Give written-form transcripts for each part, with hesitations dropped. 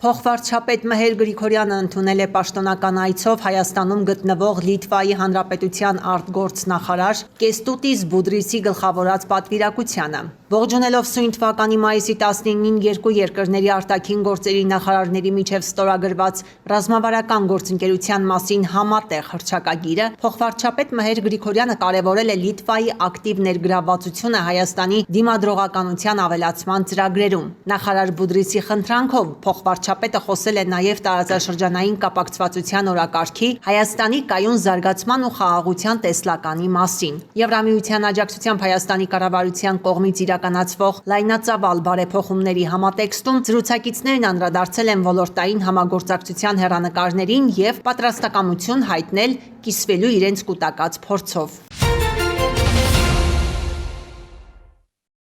Փոխվարչապետ Մհեր Գրիգորյանը ընդունել է պաշտոնական այցով Հայաստանում գտնվող Լիտվայի Հանրապետության արտգործնախարար Կեստուտիս Բուդրիսի գլխավորած պատվիրակությանը։ Ողջունելով սույն թվականի մայիսի 19-ին երկու երկրների արտաքին գործերի նախարարների միջև ստորագրված ռազմավարական գործընկերության մասին համատեղ հռչակագիրը, փոխվարչապետ Մհեր Գրիգորյանը կարևորել է Լիտվայի ակտիվ ներգրավվածությունը Հայաստանի դիմադրողականության ավելացման ծրագրերում։ Նախարար Բուդրիսի խնդրանքով փոխվարչապետը խոսել է նաև տարածաշրջանային կապակցվածության օրակարգի, Հայաստանի կայուն զարգացման ու խաղաղության տեսլականի մասին։ Եվրամիության աջակցությամբ Հայաստանի կառավարության կողմից իրականացվող լայնածավալ բարեփոխումների համատեքստում զրուցակիցներն անդրադարձել են ոլորտային համագործակցության հեռանկարներին և պատրաստակամություն հայտնել կիսվելու իրենց կուտակած փորձով։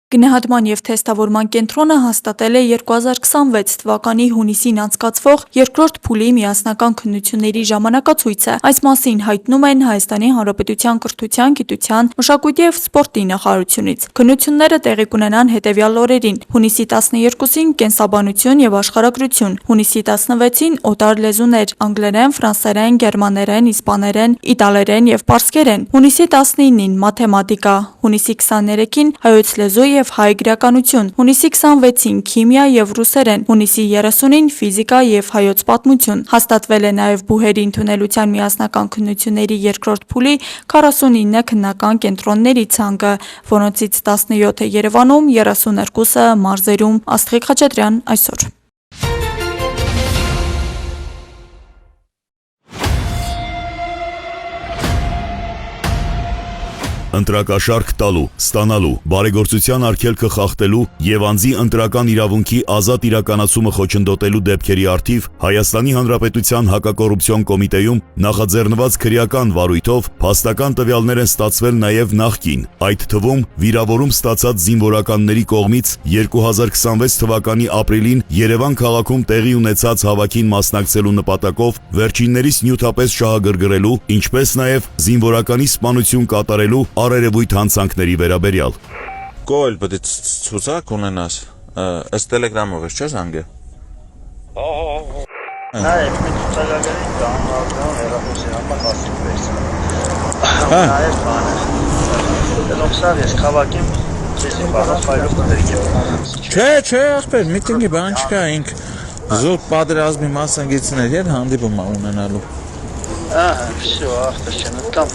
Գնահատման և թեստավորման կենտրոնը հաստատել է 2026 թվականի հունիսին անցկացվող երկրորդ փուլի միասնական քննությունների ժամանակացույցը։ Այս մասին հայտնում են Հայաստանի Հանրապետության կրթության, գիտության, մշակույթի և սպորտի նախարարությունից։ Քննությունները տեղի կունենան հետևյալ օրերին՝ հունիսի 12-ին կենսաբանություն և աշխարհագրություն, հունիսի 16-ին օտար լեզուներ՝ անգլերեն, ֆրանսերեն, գերմաներեն, իսպաներեն, իտալերեն և պարսկերեն, հունիսի 19-ին մաթեմատիկա, հունիսի 23-ին հայոց լեզու և հայ գրականություն, հունիսի 26-ին քիմիա և ռուսերեն, հունիսի 30-ին ֆիզիկա և հայոց պատմություն։ Հաստատվել է նաև բուհերի ընդունելության միասնական քննությունների երկրորդ փուլի 49 քննական կենտրոնների ցանկը, որոնցից 17-ը Երևանում, 32-ը մարզերում։ Աստղիկ Խաչատրյան այսօր։ Ընտրակաշարք տալու, ստանալու, բարեգործության արգելքը խախտելու և անձի ընտրական իրավունքի ազատ իրականացումը խոչընդոտելու դեպքերի առթիվ Հայաստանի Հանրապետության հակակոռուպցիոն կոմիտեում նախաձեռնված քրեական վարույթով փաստական տվյալներ են ստացվել նաև նախկին, այդ թվում վիրավորում ստացած զինվորականների կողմից 2026 թվականի ապրիլին Երևան քաղաքում տեղի ունեցած հավաքին մասնակցելու նպատակով վերջիններիս նյութապես շահագրգռելու, ինչպես նաև զինվորականի սպանություն կատարելու առերևույթ հանցանքների վերաբերյալ։ Գոյել պետք է ցուցակ ունենաս, ըստ տելեգրամով ես չէ՞ զանգե։ Նայեք, մի ցուցակագրի կանգնական հեռախոսի համար հասցնես։ Նայեք բանը։ Դրանով ես քաղաքին ցեսի բանը ֆայլով կդերկեմ։ Չէ, ախպեր, միտինգի բան չկա, ինք զուտ պատերազմի մասնակիցներ հանդիպում ունենալու։ Всё, ախտաշեն, կամ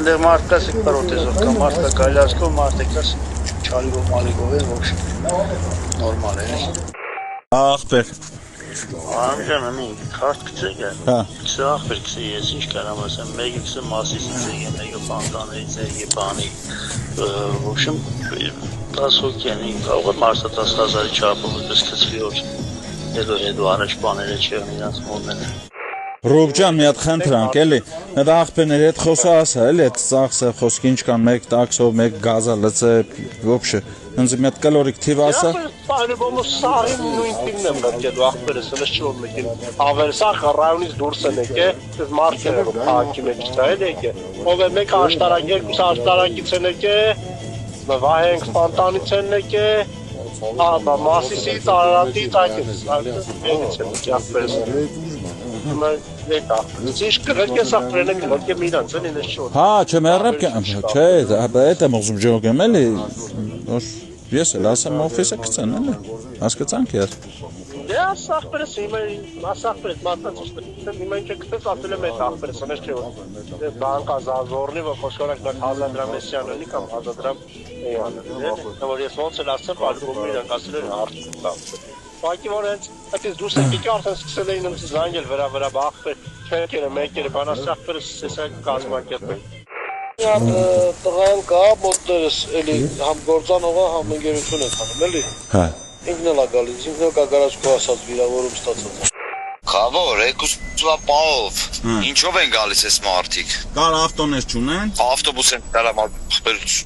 դեռ մարդկաս եք պրոթեզով, կամ մարդկա գալյասկով, մարդեկաս չալիգով, մալիգով է, ոբշե, նորմալ է։ Ախպեր։ Ամջան, ամի, խարտ կծեք է, կսը ախպեր կսը ես ինչ կարամ ասեմ, մեկը կսը մասիսից է, մեկը պանտաներից է, բանի, ոբշեմ, 10 հոգի են, կարող է մարսը 10,000-ի չապով, պես կծվի որ, հետո առաջ բաները չեղն իրանց մոդներ։ Ռուբջան մի հատ խնդրանք էլի, այդ աղբերների հետ խոսա ասա էլի, այդ ծախսը խոսքի ինչ կան, մեկ տաքսով, մեկ գազա լծե, ոբշե, հենց մի հատ կլորիկ թիվ ասա։ По-любому սարի նույն թիմն եմ գտել աղբերս, լես չոր մեկին, ավել սախը ռայոնից դուրս են եկե, դες մարդեր են քաղաքի մեջ դա էլ եկե, ով է մեկ աշտարակ, երկուս աշտարակից են եկե, վահենք սպանտանից են եկե, մասիսից, արարատից, Հա, չեմ երրապ կեմ, չէ, այդ եմ ուզում ժողգեմ էլի, ես էլ ասեմ օֆիսը կծեն էլի, հասկացանք ես։ Դե ասախպերս, ասախպերս, մատնացուշպերս, հիմա ինչ է կտես ասել եմ էտ ախպերս, անես չէ որ բանկա զազորնի, որ խոսքորակ նակ 1000 դրամ էսյան էլի կամ 1000 դրամ որ ես ոնց էլ ասեմ, բալուբոմի իրանք ասել էր արդյուն կամ Պակի որ հենց այդպես դուրս եկի արդեն սկսել էին ինձ զանգել վրա ախպեր, չերկերը, մեկերը, բանասախպերը սկսեցան կազմակերպել։ Տղայան կա մոտներս էլի համ գործանողը, համ ընկերություն է քանում, էլի։ Հա։ Ինքն էլ է գալիս, ինքն էլ կա գարաժ ասած վիրավորում ստացած։ Խավոր, եկուսվա պահով, ինչով են գալիս ես մարդիկ։ Կար ավտոներ չունեն։ Ավտոբուս են դարամախպեր։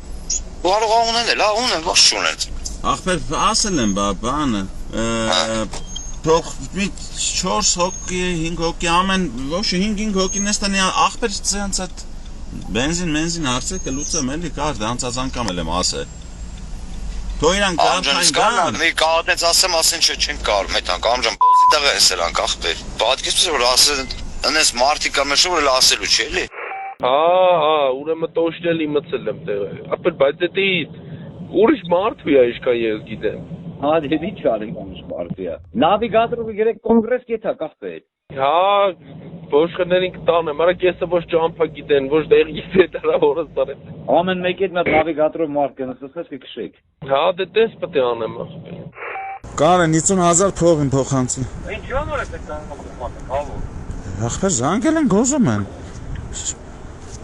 Կարող ունեն էլ, ունեն, ոչ չունեն։ Ախպեր, ասել եմ բանը, թող մի 4 հոգի, 5 հոգի ամեն, ոչ 5 հոգին էստանի ախպեր ցենց այդ բենզին հարցը կլուծեմ էլի կար, դրանցած անգամ էլ եմ ասել։ Դու իրան Ամջան կան, մի կաղատնեց ասեմ, ասեն չէ, չենք կարող մետանք, ամջան բոզի տղա ես էլանք ախպեր։ Պատկերս որ ասեն, ընես մարտիկա մեշը որ էլ ասելու չէ, էլի։ Ուրեմն տոշնել իմացել եմ տեղը։ Ապեր բայց դա ուրիշ մարդու է, ինչքան ես գիտեմ։ Հա, դեպի չարին կանիշ մարդու է։ Նավիգատորը գերեք կոնգրես կետա կախպեր։ Հա, ոշխներին կտան եմ, արա կեսը ոչ ճամփա գիտեն, ոչ դեղ գիտեն, դրա որս տանեմ։ Ամեն մեկ այդ մեր նավիգատորով մարդ կնստես կքշեք։ Հա, դե տես պետք է անեմ ախպեր։ Կարեն 50,000 փողին փոխանցի։ Ինչ անոր է պետք է Ախպեր զանգել են գոզում են։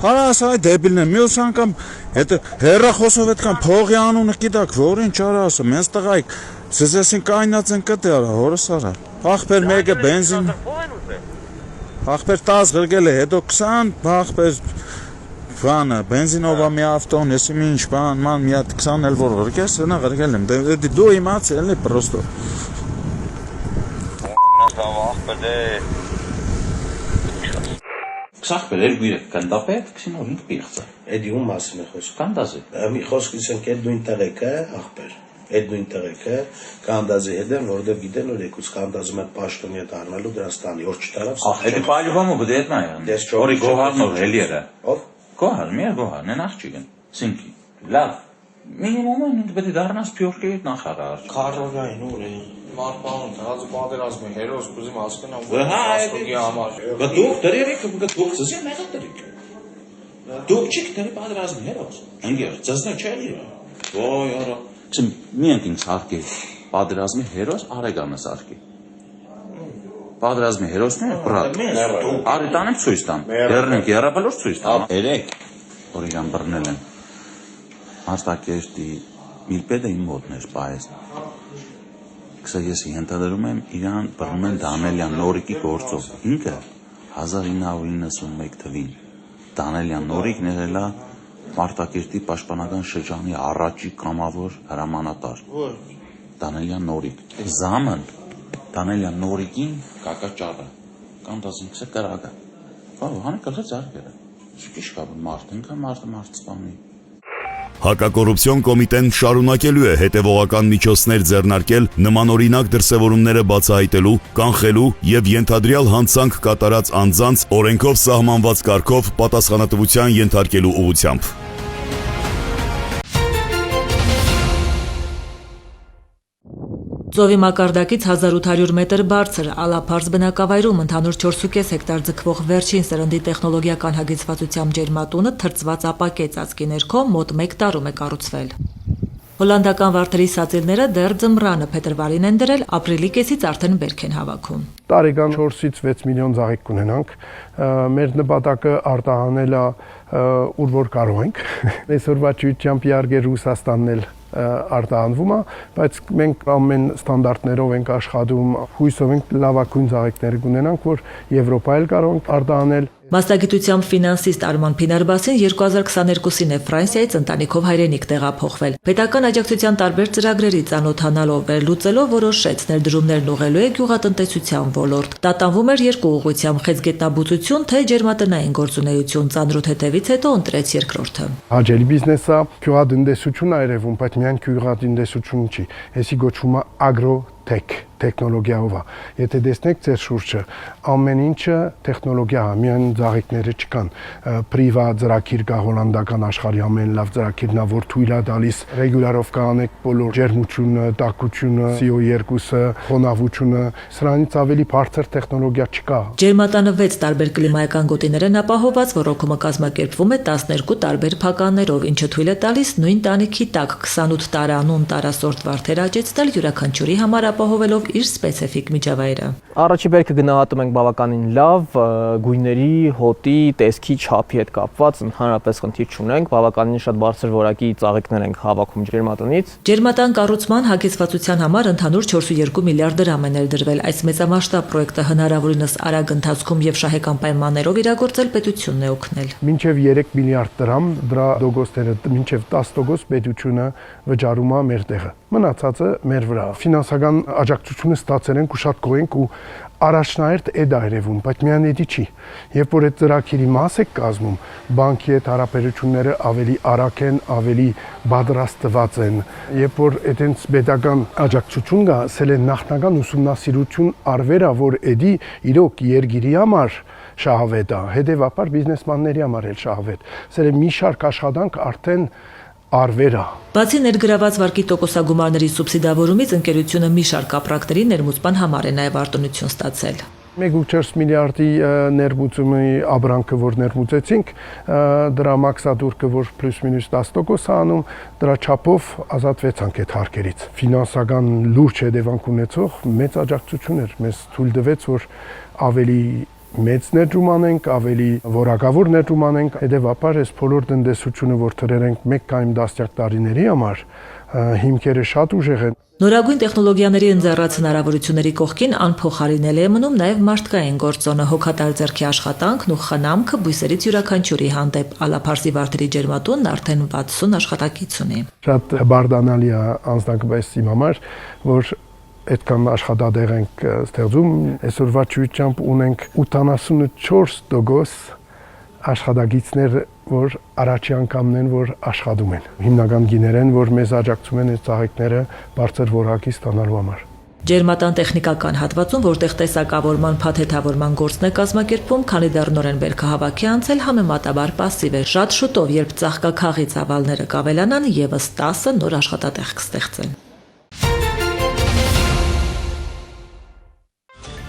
Հարա ասա այդ դեբիլն է, մյուս անգամ հետը հերախոսով այդքան փողի անունը գիտակ, որ ինչ արա ասա, մենց տղայք, սեզեսին կայնած են կտե արա, հորս արա։ Ախպեր մեկը բենզին։ Ախպեր 10 գրգել է, հետո 20, ախպեր բանը, բենզինովա մի ավտոն, եսի մի ինչ բան, ման մի հատ 20 էլ որ գրգես, նա գրգել եմ, դու իմացել է պրոստո։ Ախպեր դե Սախպեր էր գույրը կնդապետ, քսինով ինք պիղծը։ Էդի ում մասին է խոսք։ Կանդազի։ Մի խոսքից ենք այդ նույն տեղեկը, ախպեր։ Այդ նույն տեղեկը կանդազի հետ են, որովհետև գիտեն որ եկուց կանդազում այդ պաշտոնի հետ առնելու Դրաստանի, որ չտարավ։ Ախ, էդի պայլուվամը բդե հետ նայ։ Որի գոհարնով հելիերը։ Ով։ Գոհար, մի գոհար, նեն աղջիկն։ Սինքի։ Լավ։ Մինիմումը ինձ պետք է դառնաս փյորկի հետ նախարար։ Քարորային ուր է։ Մարփանուն հազու պատերազմի հերոս կուզիմ հասկանամ Հա, ասկի համար։ Գտուկ դրերիք, գտուկ ծզի մեղա դրիք։ Դուք չեք դրի պատերազմի հերոս։ Ընկեր, ծզնա չէ։ Ոյ, արա։ Քսեմ միենք ինձ հարկի պատերազմի հերոս Արեգանս հարկի։ Պատերազմի հերոսն է բրատ։ Արի տանեմ ցույց տամ։ Դեռնենք երաբալոր ցույց տամ։ Երեք որ իրան բռնել են։ Հաստակերտի միլպեդը իմ մոտն էր պայես։ Քսա ես ենթադրում եմ իրան բռնում են Դանելյան Նորիկի գործով։ Ինքը 1991 թվին Դանելյան Նորիկն եղել է Մարտակերտի պաշտպանական շրջանի առաջի կամավոր հրամանատար։ Դանելյան Նորիկ։ Զամն Դանելյան Նորիկին կակաճառը կամ դասինքսը կրակը։ Բա հանը կլած արգերը։ Շիշ կապ մարդ սպանի։ Հակակոռուպցիոն կոմիտեն շարունակելու է հետևողական միջոցներ ձեռնարկել նմանօրինակ դրսևորումները բացահայտելու, կանխելու եւ ենթադրյալ հանցանք կատարած անձանց օրենքով սահմանված կարգով պատասխանատվության ենթարկելու ուղղությամբ։ Ծովի մակարդակից 1800 մետր բարձր Ալափարս բնակավայրում ընդհանուր 4.5 հեկտար ձգվող վերջին սերնդի տեխնոլոգիական հագեցվածությամբ ջերմատունը թրծված ապակե ծածկի ներքո մոտ 1 տարում է կառուցվել։ Հոլանդական վարդերի սածիլները դեռ ձմռանը փետրվարին են դրել, ապրիլի կեսից արդեն բերք են հավաքում։ Տարեկան 4-ից 6 միլիոն ծաղիկ կունենանք։ Մեր նպատակը արտահանել է ուր որ կարող ենք։ Այսօրվա ճյուղությամբ իհարկե Ռուսաստանն էլ արտահանվում է, բայց մենք ամեն ստանդարտներով ենք աշխատում, հույսով ենք լավագույն ծաղիկներ կունենանք, որ Եվրոպա էլ կարող ենք արտահանել։ Մասնագիտությամբ ֆինանսիստ Արման Փինարբասին 2022-ին է Ֆրանսիայից ընտանիքով հայրենիք տեղափոխվել։ Պետական աջակցության տարբեր ծրագրերի ծանոթանալով վերլուծելով որոշեց ներդրումներն ուղղելու է գյուղատնտեսության ոլորտ։ Տատանվում էր երկու ուղղությամբ՝ խեցգետնաբուծություն, թե ջերմատնային գործունեություն, ծանրոթ հետևից հետո ընտրեց երկրորդը։ Հաջելի բիզնեսը գյուղատնտեսություն է երևում, բայց միայն գյուղատնտեսություն չի։ Էսի գոչվում է ագրոթեք տեխնոլոգիայով է։ Եթե տեսնեք ձեր շուրջը, ամեն ինչը տեխնոլոգիա է, միայն ծաղիկները չկան։ Պրիվա ծրագիր կա հոլանդական աշխարհի ամեն լավ ծրագիրն է, որ թույլ է տալիս ռեգուլարով կանեք բոլոր ջերմությունը, տաքությունը, CO2-ը, խոնավությունը, սրանից ավելի բարձր տեխնոլոգիա չկա։ Ջերմատանը 6 տարբեր կլիմայական գոտիներ են ապահոված, ռոռոկումը կազմակերպվում է 12 տարբեր փականներով, ինչը թույլ է տալիս նույն տանիքի տակ 28 տարանուն տարասորտ վարդեր աճեցնել յուրաքանչյուրի համար ապահովելով իր սպეციფიկ միջավայրը։ Առաջի բերքը գնահատում ենք բավականին լավ, գույների, հոտի, տեսքի, չափի հետ կապված ընդհանրապես խնդիր չունենք, բավականին շատ բարձր որակի ծաղիկներ ենք հավաքում ջերմատնից։ Ջերմատան կառուցման հագեցվածության համար ընդհանուր 4.2 միլիարդ դրամ է ներդրվել։ Այս մեծամասշտաբ պրոյեկտը հնարավորինս արագ ընթացքում եւ շահեկան պայմաններով իրագործել պետությունն է օգնել։ Մինչև 3 միլիարդ դրամ դրա դոգոստերը մինչև 10% պետությունը վճարում է մեր տեղը։ Մնացածը մեր վրա։ Ֆինանսական աջակցությունը ստացել ենք ու շատ գոհ ենք ու առաջնահերթ է դա երևում, բայց միայն դա չի։ Երբ որ այդ ծրագիրի մաս եք կազմում, բանկի հետ հարաբերությունները ավելի արագ են, ավելի պատրաստված են։ Երբ որ այդպես pedagogan աջակցություն կա, սել է նախնական ուսումնասիրություն արվերա, որ էդի իրոք երգիրի համար շահավետ է, հետևաբար բիզնեսմանների համար էլ շահավետ։ Սել է մի շարք աշխատանք արդեն արվերա։ Բացի ներգրաված վարկի տոկոսագումարների սուբսիդավորումից ընկերությունը մի շարք ապրանքների ներմուծման համար է նաև արտոնություն ստացել։ 1.4 միլիարդի ներմուծումի ապրանքը, որ ներմուծեցինք, դրա մաքսատուրքը, որ պլյուս մինուս 10% անում, դրա չափով ազատվեցանք այդ հարկերից։ Ֆինանսական լուրջ հետևանք ունեցող մեծ աջակցություն էր, մեզ թույլ տվեց, որ ավելի մեծ ներդրում անենք, ավելի որակավոր ներդրում անենք, հետևաբար այս բոլոր տնտեսությունը, որ թրեր ենք մեկ կամ դասյակ տարիների համար, հիմքերը շատ ուժեղ են։ Նորագույն տեխնոլոգիաների ընձեռած հնարավորությունների կողքին անփոխարինելի է մնում նաև մարդկային գործոնը, հոգատար ձեռքի աշխատանքն ու խնամքը բույսերից յուրաքանչյուրի հանդեպ Ալափարսի Վարդերի ջերմատունն արդեն 60 աշխատակից ունի։ Շատ բարդանալի է անձնակպես իմ համար, որ այդքան աշխատատեղ ենք ստեղծում, այսօրվա ճյուղությամբ ունենք 84% աշխատագիցներ, որ առաջի անգամն են, որ աշխատում են։ Հիմնական գիներեն, որ մեզ աջակցում են այդ ծաղիկները բարձր որակի ստանալու համար։ Ջերմատան տեխնիկական հատվածում, որտեղ տեսակավորման փաթեթավորման գործն է կազմակերպվում, քանի դեռ նորեն բերքահավաքի անցել համեմատաբար պասիվ է։ Շատ շուտով, երբ ծաղկաքաղի ծավալները կավելանան, եւս 10 նոր աշխատատեղ կստեղծեն։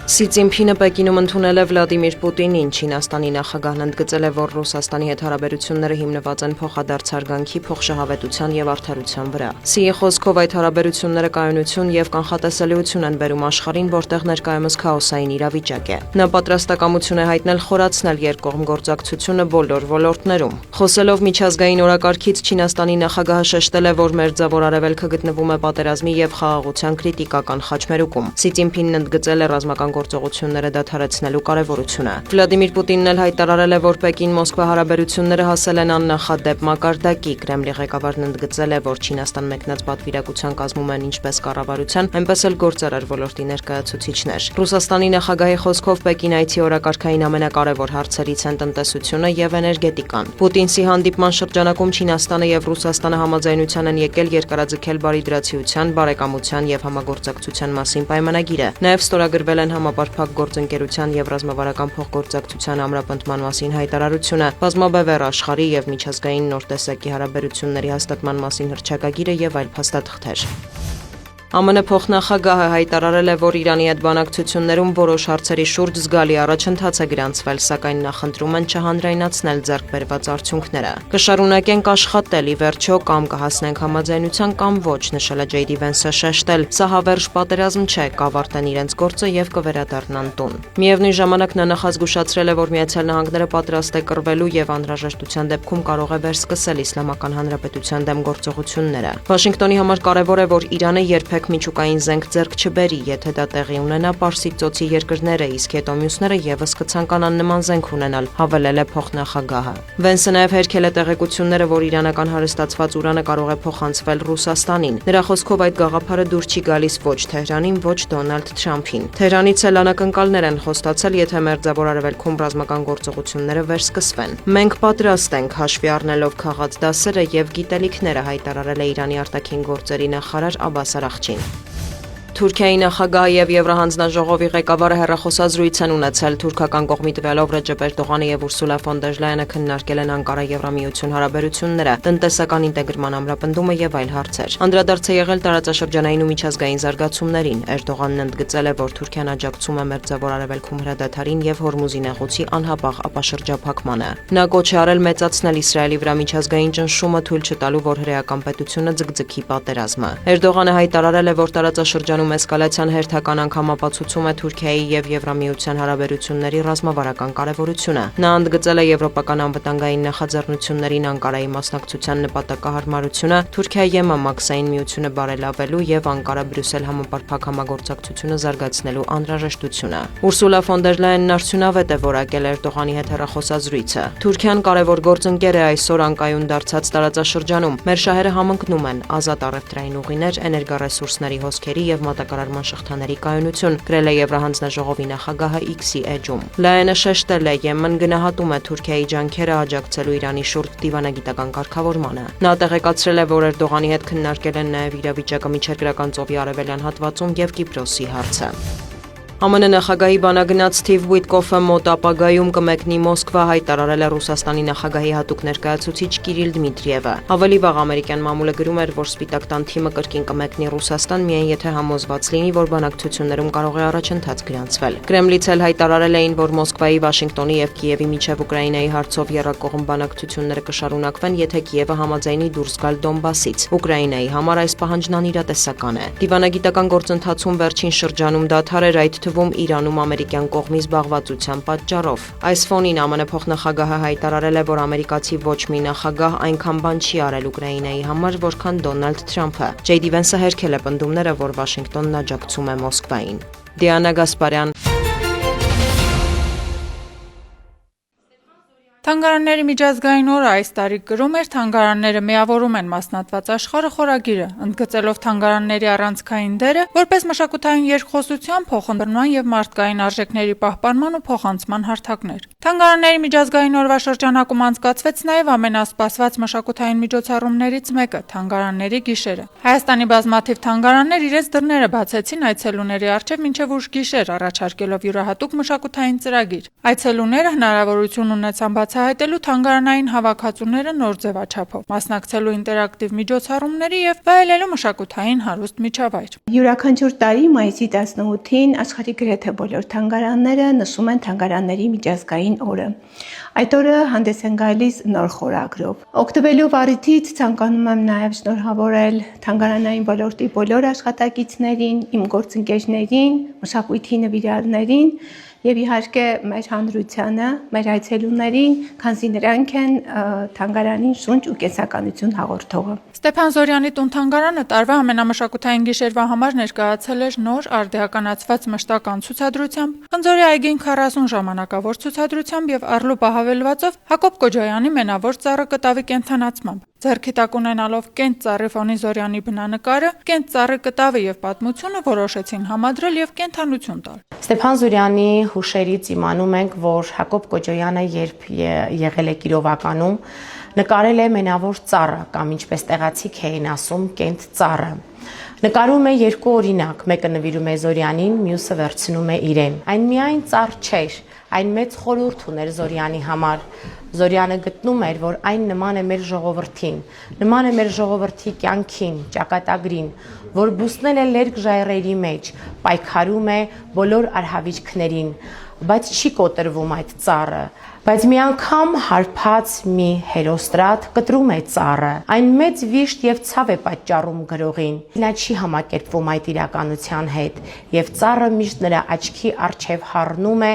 Սի Ցինփինը Պեկինում ընդունել է Վլադիմիր Պուտինին, Չինաստանի նախագահն ընդգծել է, որ Ռուսաստանի հետ հարաբերությունները հիմնված են փոխադարձարգանքի, փոխշահավետության եւ արդարության վրա։ Սիի խոսքով այդ հարաբերությունները կայունություն եւ կանխատեսելիություն են բերում աշխարհին, որտեղ ներկայումս քաոսային իրավիճակ է։ Նա պատրաստակամություն է հայտնել խորացնել երկկողմ գործակցությունը բոլոր ոլորտներում։ Խոսելով միջազգային օրակարգից, Չինաստանի նախագահը շեշտել է, որ Մերձավոր Արևելքը գտնվում է պատերազմի եւ խաղաղության կրիտիկական խաչմերուկում։ Սի Ցինփինն ընդգծել է ռազմական գործողությունները դադարեցնելու կարևորությունը։ Վլադիմիր Պուտինն էլ հայտարարել է, որ Պեկին-Մոսկվա հարաբերությունները հասել են աննախադեպ մակարդակի։ Կրեմլի ղեկավարն ընդգծել է, որ Չինաստան մեկնած պատվիրակության կազմում են ինչպես կառավարության, այնպես էլ գործարար ոլորտի ներկայացուցիչներ։ Ռուսաստանի նախագահի խոսքով Պեկին այցի օրակարգային ամենակարևոր հարցերից են տնտեսությունը եւ էներգետիկան։ Պուտինի հանդիպման շրջանակում Չինաստանը եւ Ռուսաստանը համաձայնության են եկել երկարաձգել բարիդրացիության, բարեկամության եւ համագործակցության մասին պայմանագիրը։ Նաեւ ստորագրվել են համապարփակ գործընկերության եւ ռազմավարական փոխգործակցության ամրապնդման մասին հայտարարությունը, բազմաբևեռ աշխարհի եւ միջազգային նոր տեսակի հարաբերությունների հաստատման մասին հռչակագիրը եւ այլ փաստաթղթեր։ ԱՄՆ փոխնախագահը հայտարարել է, որ Իրանի հետ բանակցություններում որոշ հարցերի շուրջ զգալի առաջընթաց է գրանցվել, սակայն նախընտրում են չհանրայնացնել ձեռք բերված արդյունքները։ Կշարունակենք աշխատել, ի վերջո կամ կհասնենք համաձայնության կամ ոչ, նշել է Ջեյ Դի Վենսը շեշտել, սա հավերժ պատերազմ չէ, կավարտեն իրենց գործը եւ կվերադառնան տուն։ Միևնույն ժամանակ նա նախազգուշացրել է, որ Միացյալ Նահանգները պատրաստ է կռվելու եւ անհրաժեշտության դեպքում կարող է վերսկսել Իսլամական Հանրապետության դեմ գործողությունները։ Վաշինգտոնի համար կարևոր է, որ Իրանը երբեք միջուկային զենք ձեռք չբերի, եթե դա տեղի ունենա Պարսից ծոցի երկրները, իսկ հետո մյուսները եւս կցանկանան նման զենք ունենալ, հավելել է փոխնախագահը։ Վենսը նաեւ հերքել է տեղեկությունները, որ իրանական հարստացված ուրանը կարող է փոխանցվել Ռուսաստանին։ Նրա խոսքով այդ գաղափարը դուր չի գալիս ոչ Թեհրանին, ոչ Դոնալդ Թրամփին։ Թեհրանից էլ անակնկալներ են խոստացել, եթե Մերձավոր Արևելքում ռազմական գործողությունները վերսկսվեն։ Մենք պատրաստ ենք, հաշվի առնելով քաղաց դասերը եւ գիտելիքները, հայտարարել է Իրանի արտաքին գործերի նախարար Աբբաս Արաղչին։ Թուրքիայի նախագահը եւ Եվրահանձնաժողովի ղեկավարը հեռախոսազրույց են ունեցել թուրքական կողմի տվյալով Ռեջեփ Էրդողանը եւ Ուրսուլա ֆոն դեր Լայենը քննարկել են Անկարա-Եվրամիություն հարաբերությունները, տնտեսական ինտեգրման ամրապնդումը եւ այլ հարցեր։ Անդրադարձ է եղել տարածաշրջանային ու միջազգային զարգացումներին։ Էրդողանն ընդգծել է, որ Թուրքիան աջակցում է Մերձավոր Արևելքում հրադադարին եւ Հորմուզի նեղուցի անհապաղ ապաշրջափակմանը։ Նա կոչ է արել մեծացնել Իսրայելի վրա միջազգային ճնշումը, թույլ չտալու, որ հրեական պետությունը ձգձգի պատերազմը։ Էրդողանը հայտարարել է, որ տարածաշրջանում էսկալացիան հերթական անգամ ապացուցում է Թուրքիայի եւ Եվրամիության հարաբերությունների ռազմավարական կարեւորությունը։ Նա ընդգծել է եվրոպական անվտանգային նախաձեռնություններին Անկարայի մասնակցության նպատակահարմարությունը, Թուրքիայի Մաքսային միությունը բարելավելու եւ Անկարա-Բրյուսել համապարփակ համագործակցությունը զարգացնելու անհրաժեշտությունը։ Ուրսուլա ֆոն դեր Լայենն արդյունավետ է որակել Էրդողանի հետ հեռախոսազրույցը։ Թուրքիան կարևոր գործընկեր է այսօր անկայուն դարձած տարածաշրջանում։ Մեր շահերը համընկնում են ազատ առևտրային ուղիներ, էներգառեսուրսների հոսքերի եւ մատակարարման շղթաների կայունություն, գրել է Եվրահանձնաժողովի նախագահը X-ի էջում։ ԼԱԵՆ-ը շեշտել է, ԵՄ-ն գնահատում է Թուրքիայի ջանքերը աջակցելու Իրանի շուրջ դիվանագիտական կարգավորմանը։ Նա տեղեկացրել է, որ Էրդողանի հետ քննարկել են նաև իրավիճակը Միջերկրական ծովի արևելյան հատվածում եւ Կիպրոսի հարցը։ ԱՄՆ նախագահի բանագնաց Սթիվ Ուիտկոֆը մոտ ապագայում կմեկնի Մոսկվա, հայտարարել է Ռուսաստանի նախագահի հատուկ ներկայացուցիչ Կիրիլ Դմիտրիևը։ Ավելի վաղ ամերիկյան մամուլը գրում էր, որ Սպիտակ տան թիմը կրկին կմեկնի Ռուսաստան, միայն եթե համոզված լինի, որ բանակցություններում կարող է առաջընթաց գրանցվել։ Կրեմլից էլ հայտարարել էին, որ Մոսկվայի, Վաշինգտոնի եւ Կիևի միջև Ուկրաինայի հարցով եռակողմ բանակցությունները կշարունակվեն, եթե Կիևը համաձայնի դուրս գալ Դոնբասից։ Ուկրաինայի համար այս պահանջն անիրատեսական է։ Դիվանագիտական գործընթացում վերջին շրջանում դադար էր այդ թվում Իրանում ամերիկյան կողմի զբաղվածության պատճառով։ Այս ֆոնին ԱՄՆ փոխնախագահը հայտարարել է, որ ամերիկացի ոչ մի նախագահ այնքան բան չի արել Ուկրաինայի համար, որքան Դոնալդ Թրամփը։ Ջեյ Դի Վենսը հերքել է պնդումները, որ Վաշինգտոնն աջակցում է Մոսկվային։ Դիանա Գասպարյան։ Թանգարանների միջազգային օրը այս տարի կրում էր «Թանգարանները միավորում են մասնատված աշխարհը» խորագիրը, ընդգծելով թանգարանների առանցքային դերը որպես մշակութային երկխոսության, փոխընդրման եւ մարդկային արժեքների պահպանման ու փոխանցման հարթակներ։ Թանգարանների միջազգային օրվա շրջանակում անցկացվեց նաեւ ամենասպասված մշակութային միջոցառումներից մեկը՝ Թանգարանների գիշերը։ Հայաստանի բազմաթիվ թանգարաններ իրենց դռները բացեցին այցելուների առջև մինչև ուշ գիշեր, առաջարկելով յուրահատուկ մշակութային ծրագիր։ Այցելուները հնարավորություն ունեցան բացահայտելու թանգարանային հավաքածուները նոր ձևաչափով, մասնակցելու ինտերակտիվ միջոցառումների եւ վայելելու մշակութային հարուստ միջավայր։ Յուրաքանչյուր տարի մայիսի 18-ին աշխարհի գրեթե բոլոր թանգարանները նշում են թանգարանների միջազգային օրը։ Այդ օրը հանդես են գալիս նոր խորագրով։ Օգտվելով առիթից ցանկանում եմ նաև շնորհավորել թանգարանային ոլորտի բոլոր աշխատակիցներին, իմ գործընկերներին, մշակույթի նվիրալներին եւ իհարկե մեր հանրությանը, մեր այցելուներին, քանզի նրանք են թանգարանին շունչ ու կենսականություն հաղորդողը։ Ստեփան Զորյանի տուն-թանգարանը տարվա ամենամշակութային գիշերվա համար ներկայացել էր նոր արդիականացված մշտական ցուցադրությամբ, Խնձորի այգին 40 ժամանակավոր ցուցադրությամբ եւ առլու պահավելվածով Հակոբ Կոջոյանի մենավոր ծառը կտավի կենդանացմամբ։ Ձեռքի տակ ունենալով կենտ ծառի ֆոնի Զորյանի բնանկարը, կենտ ծառի կտավը եւ պատմությունը որոշեցին համադրել եւ կենթանություն տալ։ Ստեփան Զորյանի հուշերից իմանում ենք, որ Հակոբ Կոջոյանը երբ եղել է Կիրովականում, նկարել է մենավոր ծառը կամ ինչպես տեղացիք էին ասում, կենտ ծառը։ Նկարում է երկու օրինակ, մեկը նվիրում է Զորյանին, մյուսը վերցնում է իրեն։ Այն միայն ծառ չէր, այն մեծ խորհուրդ ուներ Զորյանի համար։ Զորյանը գտնում էր, որ այն նման է մեր ժողովրդին, նման է մեր ժողովրդի կյանքին, ճակատագրին, որ բուսնել է լերկ ժայռերի մեջ, պայքարում է բոլոր արհավիճքներին, բայց չի կոտրվում այդ ծառը, բայց մի անգամ հարբած մի հերոստրատ կտրում է ծառը, այն մեծ վիշտ եւ ցավ է պատճառում գրողին, նա չի համակերպվում այդ իրականության հետ եւ ծառը միշտ նրա աչքի առջև հառնում է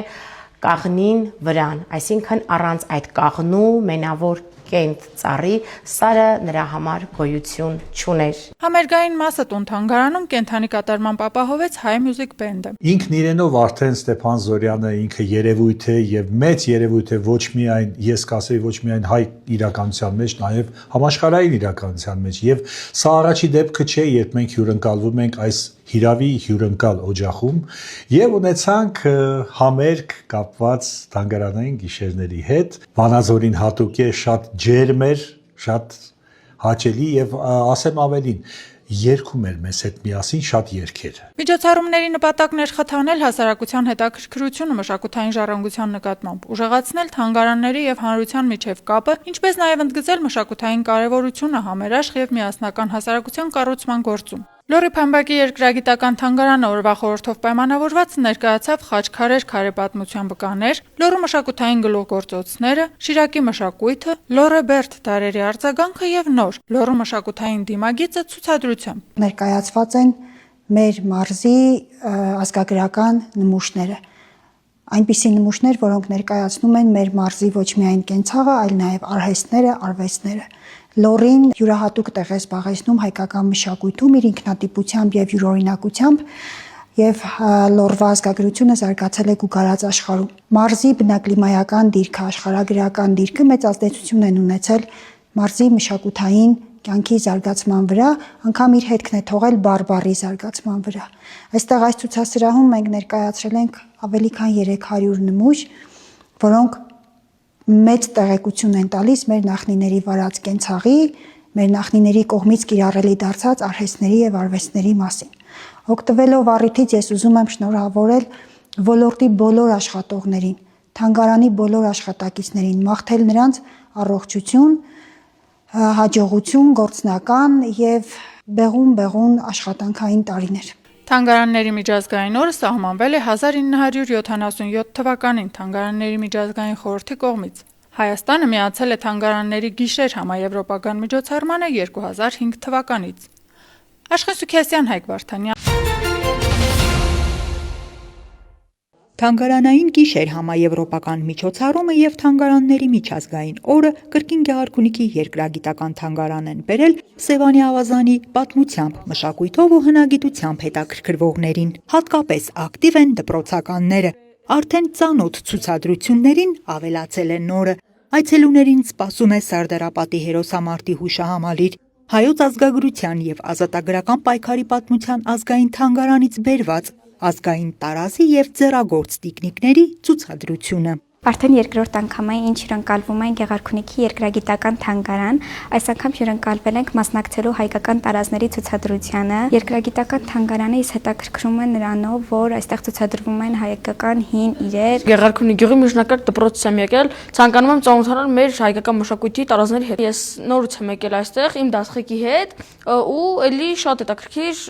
կաղնին վրան, այսինքն առանց այդ կաղնու մենավոր կենտ ծառի սարը նրա համար գոյություն չուներ։ Համերգային մասը տուն-թանգարանում կենթանի կատարման ապահովեց Հայ Music Band-ը։ Ինքն իրենով արդեն Ստեփան Զորյանը ինքը երևույթ է եւ մեծ երևույթ է ոչ միայն ես կասեի ոչ միայն հայ իրականության մեջ, նաեւ համաշխարհային իրականության մեջ եւ սա առաջի դեպքը չէ, երբ մենք հյուրընկալվում ենք այս հիրավի հյուրընկալ օջախում եւ ունեցանք համերգ կապված թանգարանային գիշերների հետ։ Վանաձորին հատուկ է, շատ ջերմ էր, շատ հաճելի եւ ասեմ ավելին, երգում էր մեզ հետ միասին շատ երգեր։ Միջոցառումների նպատակն էր խթանել հասարակության հետաքրքրությունը մշակութային ժառանգության նկատմամբ, ուժեղացնել թանգարանների եւ հանրության միջև կապը, ինչպես նաեւ ընդգծել մշակութային կարեւորությունը համերաշխ եւ միասնական հասարակության կառուցման գործում։ Լոռի Փամբակի երկրագիտական թանգարանը օրվա խորհրդով պայմանավորված ներկայացավ Խաչքարեր քարե պատմության վկաներ, Լոռու մշակութային գլուխգործոցները, Շիրակի մշակույթը, Լոռեբերտ դարերի արձագանքը եւ նոր Լոռու մշակութային դիմագիծը ցուցադրությամբ։ Ներկայացված են մեր մարզի ազգագրական նմուշները։ Այնպիսի նմուշներ, որոնք ներկայացնում են մեր մարզի ոչ միայն կենցաղը, այլ նաեւ արհեստները, արվեստները։ Լոռին յուրահատուկ տեղ է զբաղեցնում հայկական մշակույթում իր ինքնատիպությամբ եւ յուրօրինակությամբ եւ Լոռվա ազգագրությունը զարգացել է գուգարած աշխարհում։ Մարզի բնակլիմայական դիրքը, աշխարհագրական դիրքը մեծ ազդեցություն են ունեցել մարզի մշակութային կյանքի զարգացման վրա, անգամ իր հետքն է թողել բարբառի զարգացման վրա։ Այստեղ այս ցուցասրահում մենք ներկայացրել ենք ավելի քան 300 նմուշ, որոնք մեծ տեղեկություն են տալիս մեր նախնիների վարած կենցաղի, մեր նախնիների կողմից կիրառելի դարձած արհեստների եւ արվեստների մասին։ Օգտվելով առիթից ես ուզում եմ շնորհավորել ոլորտի բոլոր աշխատողներին, թանգարանի բոլոր աշխատակիցներին, մաղթել նրանց առողջություն, հաջողություն, գործնական եւ բեղուն աշխատանքային տարիներ։ Թանգարանների միջազգային օրը սահմանվել է 1977 թվականին Թանգարանների միջազգային խորհրդի կողմից։ Հայաստանը միացել է Թանգարանների գիշեր համաեվրոպական միջոցառմանը 2005 թվականից։ Աշխեն Սուքիասյան, Հայկ Վարդանյան։ Թանգարանային գիշեր համաեվրոպական միջոցառումը եւ Թանգարանների միջազգային օրը կրկին Գեղարքունիքի երկրագիտական թանգարան են բերել Սևանի Ավազանի պատմությամբ, մշակույթով ու հնագիտությամբ հետաքրքրվողներին։ Հատկապես ակտիվ են դպրոցականները։ Արդեն ծանոթ ցուցադրություններին ավելացել են նորը։ Այցելուներին սպասում է Սարդարապատի հերոսամարտի հուշահամալիր, Հայոց ազգագրության եւ ազատագրական պայքարի պատմության ազգային թանգարանից բերված ազգային տարազի եւ ձեռագործ տիկնիկների ցուցադրությունը։ Արդեն երկրորդ անգամ է, ինչ հյուրընկալվում են Գեղարքունիքի երկրագիտական թանգարան, այս անգամ հյուրընկալվել ենք մասնակցելու հայկական տարազների ցուցադրությանը։ Երկրագիտական թանգարանը ինձ հետաքրքրում է նրանով, որ այստեղ ցուցադրվում են հայկական հին իրեր։ Գեղարքունիքի գյուղի միջնակարգ դպրոցից եմ եկել, ցանկանում եմ ծանոթանալ մեր հայկական մշակույթի տարազների հետ։ Ես նորից եմ եկել այստեղ իմ դասղեկի հետ ու էլի շատ հետաքրքիր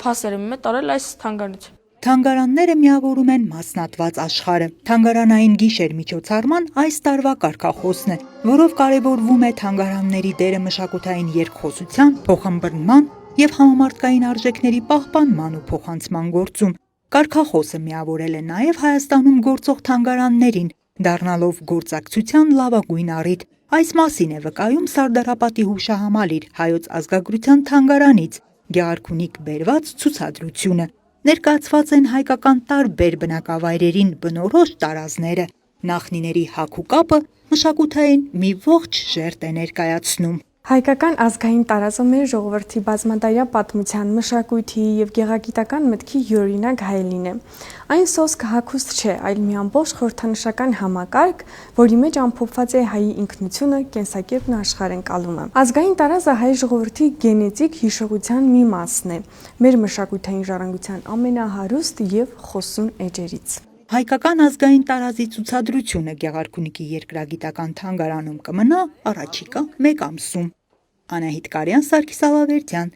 փասեր եմ տարել այս թանգարանից։ Թանգարանները միավորում են մասնատված աշխարհը։ Թանգարանային գիշեր միջոցառման այս տարվա կարգախոսն է, որով կարևորվում է թանգարանների դերը մշակութային երկխոսության, փոխըմբռնման եւ համամարտկային արժեքների պահպանման ու փոխանցման գործում։ Կարգախոսը միավորել է նաեւ Հայաստանում գործող թանգարաններին, դառնալով գործակցության լավագույն առիթ։ Այս մասին է վկայում Սարդարապատի հուշահամալիր Հայոց ազգագրության թանգարանից Գեղարքունիք բերված ցուցադրությունը։ Ներկայացված են հայկական տարբեր բնակավայրերին բնորոշ տարազները։ Նախնիների հագուկապը մշակութային մի ողջ շերտ է ներկայացնում։ Հայկական ազգային տարազը մեր ժողովրդի բազմադարյա պատմության, մշակույթի եւ գեղագիտական մտքի յուրօրինակ հայելին է։ Այն սոսկ հագուստ չէ, այլ մի ամբողջ խորհրդանշական համակարգ, որի մեջ ամփոփված է հայի ինքնությունը, կենսակերպն ու աշխարհընկալումը։ Ազգային տարազը հայ ժողովրդի գենետիկ հիշողության մի մասն է, մեր մշակութային ժառանգության ամենահարուստ եւ խոսուն էջերից։ Հայկական ազգային տարազի ցուցադրությունը Գեղարքունիքի երկրագիտական թանգարանում կմնա առաջիկա 1 ամսում։ Անահիտ Կարյան, Սարգիս Ալավերդյան։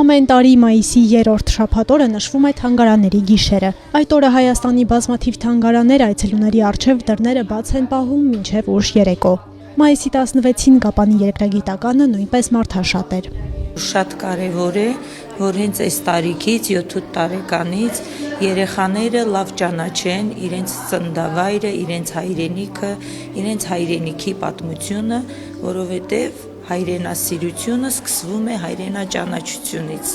Ամեն տարի մայիսի 3-րդ շաբաթօրը նշվում է թանգարանների գիշերը։ Այդ օրը Հայաստանի բազմաթիվ թանգարաններ այցելուների առջև դռները բաց են պահում մինչև ուշ երեկո։ Մայիսի 16-ին Կապանի երկրագիտականը նույնպես մարդաշատ էր։ Շատ կարևոր է, որ հենց այս տարիքից 7-8 տարեկանից երեխաները լավ ճանաչեն իրենց ծննդավայրը, իրենց հայրենիքը, իրենց հայրենիքի պատմությունը, որովհետև հայրենասիրությունը սկսվում է հայրենաճանաչությունից։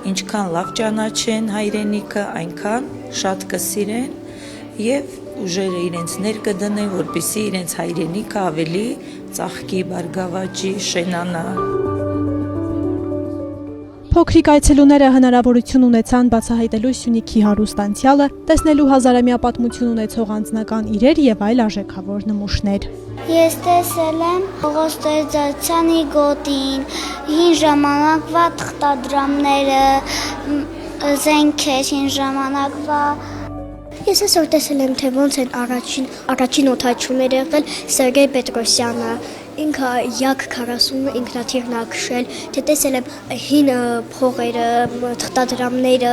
Ինչքան լավ ճանաչեն հայրենիքը, այնքան շատ կսիրեն եւ ուժերը իրենց ներկդնեն, որպեսզի իրենց հայրենիքը ավելի ծաղկի, բարգավաճի, շենանա։ Փոքրիկ այցելուները հնարավորություն ունեցան բացահայտելու Սյունիքի հարուստ անցյալը, տեսնելու հազարամյա պատմություն ունեցող անձնական իրեր եւ այլ արժեքավոր նմուշներ։ Ես տեսել եմ Օղոստեզացյանի գոտին, հին ժամանակվա թղթադրամները, զենքեր հին ժամանակվա։ Ես այսօր տեսել եմ, թե ոնց են առաջին օդաչուները եղել Սերգեյ Պետրոսյանը, ինքը Յակ 40-ը ինքնաթիռն ա քշել, թե տեսել եմ հին փողերը, թղթադրամները։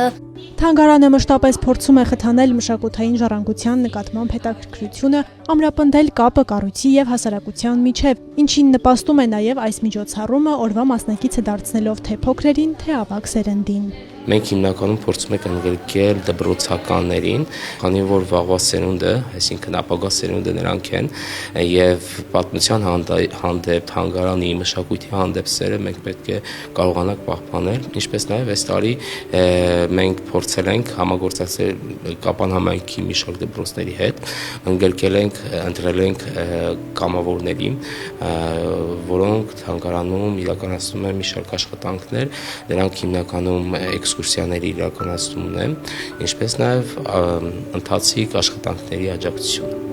Թանգարանը մշտապես փորձում է խթանել մշակութային ժառանգության նկատմամբ հետաքրքրությունը, ամրապնդել կապը կառույցի եւ հասարակության միջև, ինչին նպաստում է նաեւ այս միջոցառումը օրվա մասնակիցը դարձնելով թե փոքրերին, թե ավագ սերնդին։ Մենք հիմնականում փորձում ենք ընդգրկել դպրոցականներին, քանի որ վաղվա սերունդը, այսինքն ապագա սերունդը նրանք են, եւ պատմության հանդեպ, թանգարանի, մշակույթի հանդեպ սերը մենք պետք է կարողանանք պահպանել, ինչպես նաեւ այս տարի մենք փորձել ենք համագործակցել Կապան համայնքի մի շարք դպրոցների հետ, ընդգրկել ենք, ընտրել ենք կամավորների, որոնք թանգարանում իրականացնում են մի շարք աշխատանքներ, դրանք հիմնականում էքսկուրսիաների իրականացումն է, ինչպես նաև ընթացիկ աշխատանքների աջակցություն։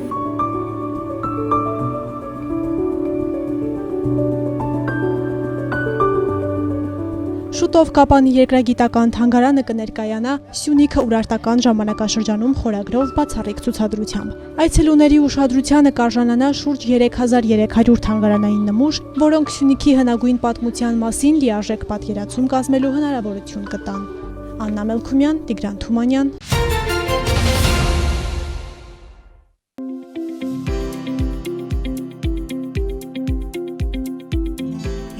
Շուտով Կապանի երկրագիտական թանգարանը կներկայանա ՍյունիքըՈւրարտական ժամանակաշրջանում խորագրով բացառիկ ցուցադրությամբ։ Այցելուների ուշադրությանը կարժանանա շուրջ 3300 թանգարանային նմուշ, որոնք Սյունիքի հնագույն պատմության մասին լիարժեք պատկերացում կազմելու հնարավորություն կտան։ Աննա Մելքումյան, Տիգրան Թումանյան։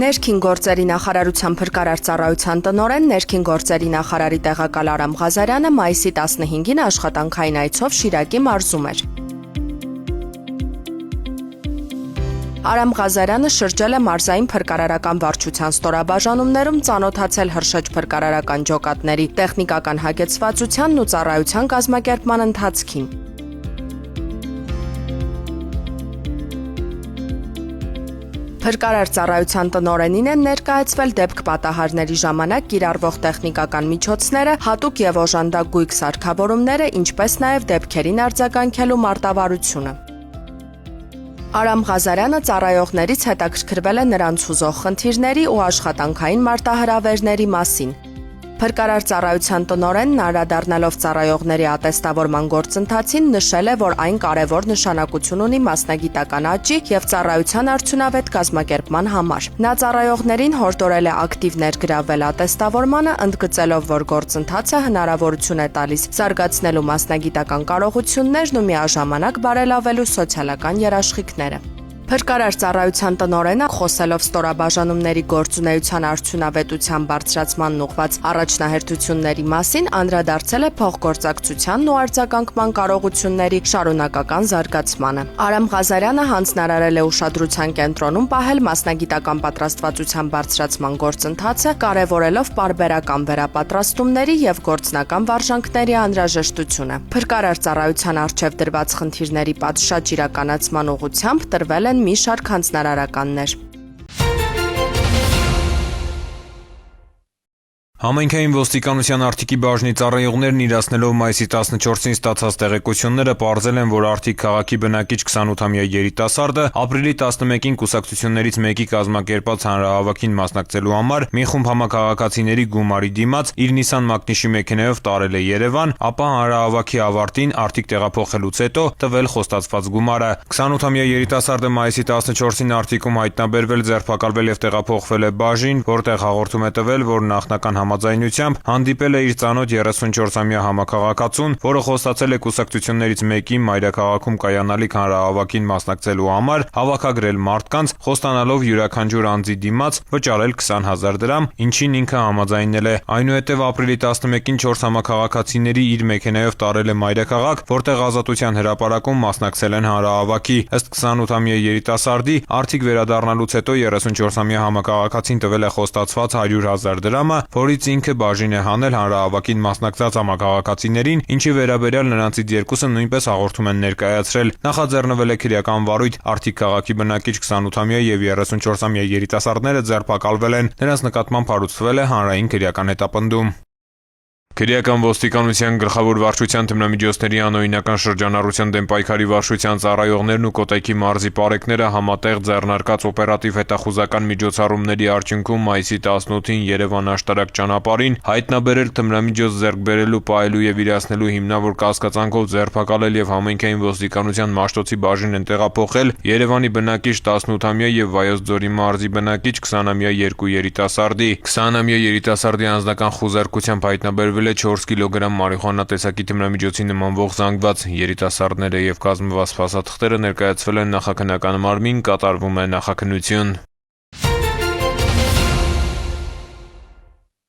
Ներքին գործերի նախարարության փրկարար ծառայության տնօրեն ներքին գործերի նախարարի տեղակալ Արամ Ղազարյանը մայիսի 15-ին աշխատանքային այցով Շիրակի մարզում էր։ Արամ Ղազարյանը շրջել է մարզային փրկարարական վարչության ստորաբաժանումներում, ծանոթացել հրշեջ փրկարարական ջոկատների տեխնիկական հագեցվածությանն ու ծառայության կազմակերպման ընթացքին։ Փրկարար ծառայության տնօրենին են ներկայացվել դեպք պատահարների ժամանակ կիրառվող տեխնիկական միջոցները, հատուկ եւ օժանդակ գույք սարքավորումները, ինչպես նաեւ դեպքերին արձագանքելու մարտավարությունը։ Արամ Ղազարյանը ծառայողներից հետաքրքրվել է նրանց հուզող խնդիրների ու աշխատանքային մարտահրավերների մասին։ Փրկարար ծառայության տնօրենն անդրադառնալով ծառայողների ատեստավորման գործընթացին նշել է, որ այն կարևոր նշանակություն ունի մասնագիտական աճի եւ ծառայության արդյունավետ կազմակերպման համար։ Նա ծառայողներին հորդորել է ակտիվ ներգրավվել ատեստավորմանը, ընդգծելով, որ գործընթացը հնարավորություն է տալիս զարգացնելու մասնագիտական կարողություններն ու միաժամանակ բարելավելու սոցիալական երաշխիքները։ Փրկարար ծառայության տնօրենը խոսելով ստորաբաժանումների գործունեության արդյունավետության բարձրացմանն ուղղված առաջնահերթությունների մասին անդրադարձել է փոխգործակցությանն ու արձագանքման կարողությունների շարունակական զարգացմանը։ Արամ Ղազարյանը հանձնարարել է ուշադրության կենտրոնում պահել մասնագիտական պատրաստվածության բարձրացման գործընթացը, կարևորելով պարբերական վերապատրաստումների եւ գործնական վարժանքների անհրաժեշտությունը։ Փրկարար ծառայության առջև դրված խնդիրների պատշաճ իրականացման ուղղությամբ տրվել են մի շարք հանձնարարականներ։ Համայնքային ոստիկանության Արտիքի բաժնի ծառայողներն իրացնելով մայիսի 14-ին ստացած տեղեկությունները պարզել են, որ Արտիք քաղաքի բնակիչ 28-ամյա երիտասարդը ապրիլի 11-ին կուսակցություններից մեկի կազմակերպած հանրահավաքին մասնակցելու համար մի խումբ համաքաղաքացիների գումարի դիմաց իր Nissan Magnich-ի մեքենայով տարել է Երևան, ապա հանրահավաքի ավարտին Արտիք տեղափոխելուց հետո տվել խոստացված գումարը։ 28-ամյա երիտասարդը մայիսի 14-ին Արտիքում հայտնաբերվել, ձերբակալվել եւ տեղափոխվել է բաժին, որտեղ հաղորդում է տվել, որ նախնական համաձայնությամբ հանդիպել է իր ծանոթ 34-ամյա համաքաղաքացուն, որը խոստացել է կուսակցություններից մեկի մայրաքաղաքում կայանալիք հանրահավաքին մասնակցելու համար հավաքագրել մարդկանց, խոստանալով յուրաքանչյուր անձի դիմաց վճարել 20,000 դրամ, ինչին ինքը համաձայնել է։ Այնուհետև ապրիլի 11-ին 4 համաքաղաքացիների իր մեքենայով տարել է մայրաքաղաք, որտեղ Ազատության հրապարակում մասնակցել են հանրահավաքի։ Ըստ 28-ամյա երիտասարդի, Արտիք վերադառնալուց հետո 34-ամյա համաքաղաքացին տվել է խոստացված 100,000 դրամը, որից ինքը բաժին է հանել հանրահավաքին մասնակցած համաքաղաքացիներին, ինչի վերաբերյալ նրանցից երկուսը նույնպես հաղորդում են ներկայացրել։ Նախաձեռնվել է քրեական վարույթ, Արտիք քաղաքի բնակիչ 28-ամյա եւ 34-ամյա երիտասարդները ձերբակալվել են, նրանց նկատմամբ հարուցվել է հանրային քրեական հետապնդում։ Քրեական ոստիկանության գլխավոր վարչության թմրամիջոցների անօրինական շրջանառության դեմ պայքարի վարչության ծառայողներն ու Կոտայքի մարզի պարեկները համատեղ ձեռնարկած օպերատիվ հետախուզական միջոցառումների արդյունքում մայիսի 18-ին Երևան աշտարակ ճանապարհին հայտնաբերել թմրամիջոց ձեռք բերելու, պահելու եւ իրացնելու հիմնավոր կասկածանքով ձերբակալել եւ համայնքային ոստիկանության Մաշտոցի բաժին են տեղափոխել Երևանի բնակիչ 18-ամյա եւ Վայոց ձորի մարզի բնակիչ 20-ամյա երկու երիտասարդի։ 20-ամյա երիտասարդի անձնական խուզարկությամբ հայտնաբերվել 4 կիլոգրամ մարիխուանա տեսակի թմրամիջոցի նմանվող զանգված, երիտասարդները եւ կազմված փաստաթղթերը ներկայացվել են նախաքննական մարմին, կատարվում է նախաքննություն։